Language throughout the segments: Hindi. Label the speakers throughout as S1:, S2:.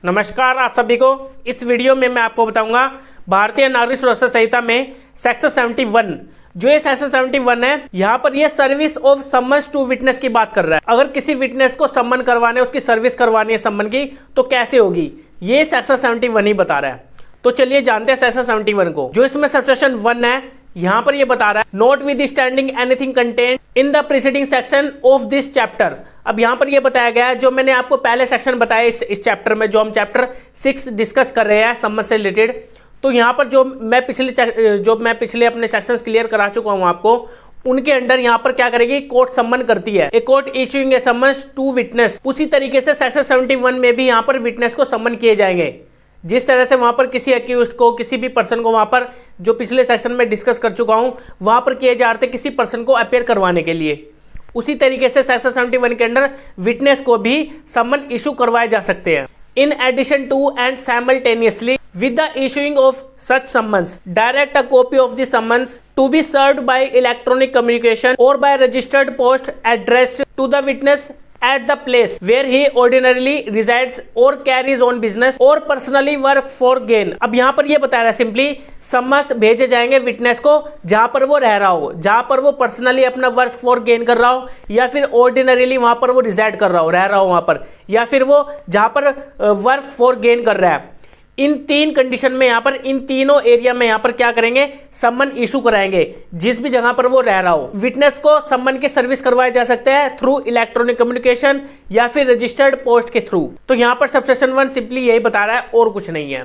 S1: नमस्कार आप सभी को। इस वीडियो में मैं आपको बताऊंगा भारतीय नागरिक सुरक्षा संहिता में सेक्शन 71। जो ये सेक्शन 71 है, यहाँ पर ये service of summons to witness की बात कर रहा है। अगर किसी विटनेस को सम्मन करवाने, उसकी सर्विस करवानी है सम्मन की, तो कैसे होगी, ये सेक्शन 71 ही बता रहा है। तो चलिए जानते हैं सेक्शन 71 को। जो इसमें सबसेक्शन 1 है, यहाँ पर ये बता रहा है notwithstanding anything content in the preceding section of this chapter. अब यहाँ पर ये बताया गया है, जो मैंने आपको पहले सेक्शन बताया इस चैप्टर में, जो हम चैप्टर 6 डिस्कस कर रहे हैं सम्मन से रिलेटेड। तो यहाँ पर जो मैं पिछले अपने सेक्शंस क्लियर करा चुका हूँ आपको, उनके अंडर यहाँ पर क्या करेगी, कोर्ट सम्मन करती है। A court issuing a summons to witness. उसी तरीके से सेक्शन 71 में भी यहाँ पर विटनेस को सम्मन किए जाएंगे। जिस तरह से वहां पर किसी अक्यूज्ड को, किसी भी पर्सन को वहां पर, जो पिछले सेक्शन में डिस्कस कर चुका हूं, वहां पर किए जा रहे थे किसी पर्सन को अपेयर करवाने के लिए, उसी तरीके से सेक्शन 71 के अंदर विटनेस को भी सम्मन इशू करवाए जा सकते हैं। In addition to and simultaneously with the issuing of such summons, direct a copy of the summons to be served by electronic communication or by registered post addressed to the witness at the place where he ordinarily resides or carries on business or personally work for gain। अब यहाँ पर ये बता रहा है सिंपली, सम्मन्स भेजे जाएंगे विटनेस को जहाँ पर वो रह रहा हो, जहाँ पर वो पर्सनली अपना वर्क फॉर गेन कर रहा हो, या फिर ऑर्डिनरीली वहाँ पर वो रिजाइड कर रहा हो, रह रहा हो वहाँ पर, या फिर वो जहाँ पर वर्क फॉर गेन कर रहा है। इन 3 कंडीशन में, यहाँ पर इन तीनों एरिया में यहाँ पर क्या करेंगे, सम्मन इशू कराएंगे जिस भी जगह पर वो रह रहा हो। विटनेस को सम्मन की सर्विस करवाए जा सकते हैं थ्रू इलेक्ट्रॉनिक कम्युनिकेशन या फिर रजिस्टर्ड पोस्ट के थ्रू। तो यहाँ पर सबसेक्शन 1 सिंपली यही बता रहा है और कुछ नहीं है।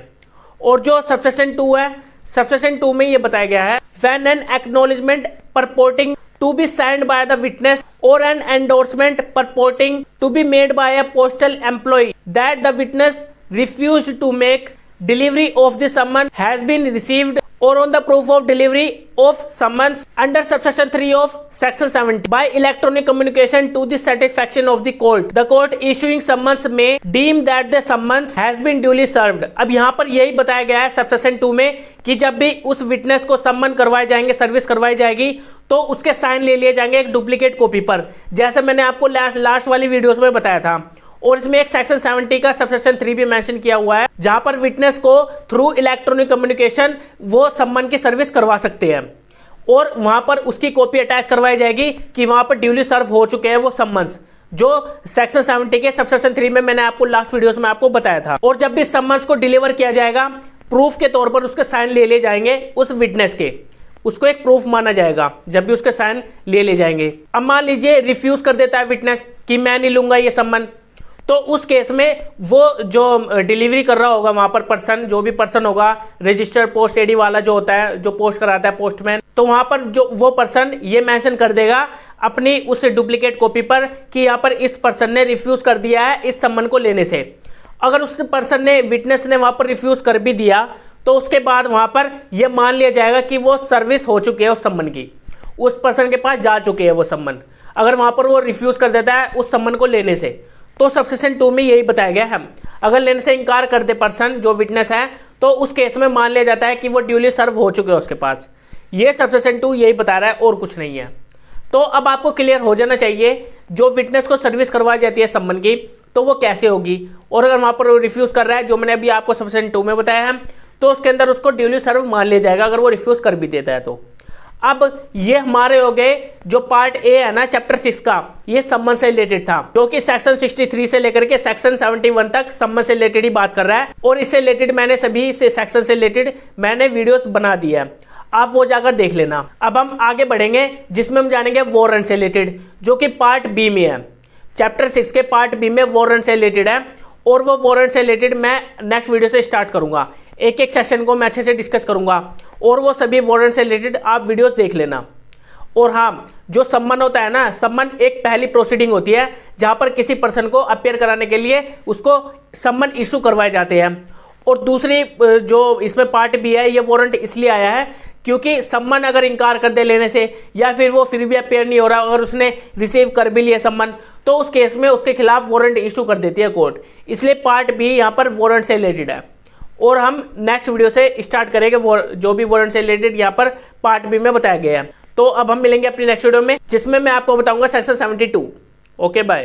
S1: और जो सबसेक्शन 2 है, सबसेक्शन 2 में ये बताया गया है when an acknowledgement purporting to be signed by the witness or an endorsement purporting to be made by a postal employee that the witness refused to make delivery of the summons has been received or on the proof of delivery of summons under subsection 3 of section 70 by electronic communication to the satisfaction of the court issuing summons may deem that the summons has been duly served। अब यहाँ पर यही बताया गया है सबसेक्शन 2 में कि जब भी उस विटनेस को सम्मन करवाए जाएंगे, सर्विस करवाई जाएगी, तो उसके साइन ले लिए जाएंगे एक डुप्लीकेट कॉपी पर, जैसे मैंने आपको लास्ट वाली वीडियोस में बताया था। और इसमें एक सेक्शन 70 का सबसेक्शन 3 भी मेंशन किया हुआ है, जहां पर विटनेस को थ्रू इलेक्ट्रॉनिक कम्युनिकेशन वो सम्मन की सर्विस करवा सकते हैं और वहां पर उसकी कॉपी अटैच करवाई जाएगी कि वहां पर ड्यूली सर्व हो चुके हैं वो सम्मन्स, जो सेक्शन 70 के सबसेक्शन 3 में मैंने आपको लास्ट वीडियोस में आपको बताया था। और जब भी सम्मन्स को डिलीवर किया जाएगा, प्रूफ के तौर पर उसके साइन ले लिए जाएंगे उस विटनेस के, उसको एक प्रूफ माना जाएगा जब भी उसके साइन ले जाएंगे। अब मान लीजिए रिफ्यूज कर देता है विटनेस कि मैं नहीं लूंगा ये सम्मन, तो उस केस में वो जो डिलीवरी कर रहा होगा वहां पर पर्सन, जो भी पर्सन होगा, रजिस्टर्ड पोस्ट एडी वाला जो होता है, जो पोस्ट कराता है पोस्टमैन, तो वहां पर जो वो पर्सन ये मेंशन कर देगा अपनी उस डुप्लीकेट कॉपी पर कि यहाँ पर इस पर्सन ने रिफ्यूज कर दिया है इस सम्मन को लेने से। अगर उस पर्सन ने, विटनेस ने वहां पर रिफ्यूज कर भी दिया, तो उसके बाद वहां पर यह मान लिया जाएगा कि वो सर्विस हो चुकी है उस सम्मन की, उस पर्सन के पास जा चुके हैं वो सम्मन। अगर वहां पर वो रिफ्यूज कर देता है उस सम्मन को लेने से, तो सबसेक्शन 2 में यही बताया गया है। अगर लेने से इनकार कर दे पर्सन, जो विटनेस है, तो उस केस में मान लिया जाता है कि वो ड्यूली सर्व हो चुके हैं उसके पास। ये सबसेक्शन 2 यही बता रहा है और कुछ नहीं है। तो अब आपको क्लियर हो जाना चाहिए, जो विटनेस को सर्विस करवाई जाती है सम्मन की, तो वो कैसे होगी। और अगर वहां पर वो रिफ्यूज कर रहा है, जो मैंने अभी आपको सबसेक्शन 2 में बताया है, तो उसके अंदर उसको ड्यूली सर्व मान लिया जाएगा अगर वो रिफ्यूज कर भी देता है तो। अब ये हमारे हो गए जो पार्ट ए है ना चैप्टर 6 का, ये सम्मन से रिलेटेड था, जो कि सेक्शन 63 से लेकर के सेक्शन 71 तक सम्मन से रिलेटेड ही बात कर रहा है। और इससे रिलेटेड मैंने सभी से सेक्शन से रिलेटेड मैंने वीडियोस बना दी है, आप वो जाकर देख लेना। अब हम आगे बढ़ेंगे, जिसमें हम जानेंगे वारंट से रिलेटेड, जो कि पार्ट बी में है। चैप्टर 6 के पार्ट बी में वारंट से रिलेटेड है, और वो वारंट से रिलेटेड मैं नेक्स्ट वीडियो से स्टार्ट करूंगा। एक एक सेशन को मैं अच्छे से डिस्कस करूंगा, और वो सभी वारंट से रिलेटेड आप वीडियोस देख लेना। और हाँ, जो सम्मन होता है ना, सम्मन एक पहली प्रोसीडिंग होती है जहां पर किसी पर्सन को अपेयर कराने के लिए उसको सम्मन इशू करवाए जाते हैं। और दूसरी जो इसमें पार्ट भी है, ये वारंट इसलिए आया है क्योंकि सम्मन अगर इनकार कर दे लेने से, या फिर वो फिर भी अपेयर नहीं हो रहा, अगर उसने रिसीव कर भी लिया सम्मन, तो उस केस में उसके खिलाफ वारंट इशू कर देती है कोर्ट। इसलिए पार्ट बी यहाँ पर वारंट से रिलेटेड है, और हम नेक्स्ट वीडियो से स्टार्ट करेंगे जो भी वारंट से रिलेटेड यहाँ पर पार्ट बी में बताया गया है। तो अब हम मिलेंगे अपनी नेक्स्ट वीडियो में, जिसमें मैं आपको बताऊंगा सेक्शन 72। Okay bye.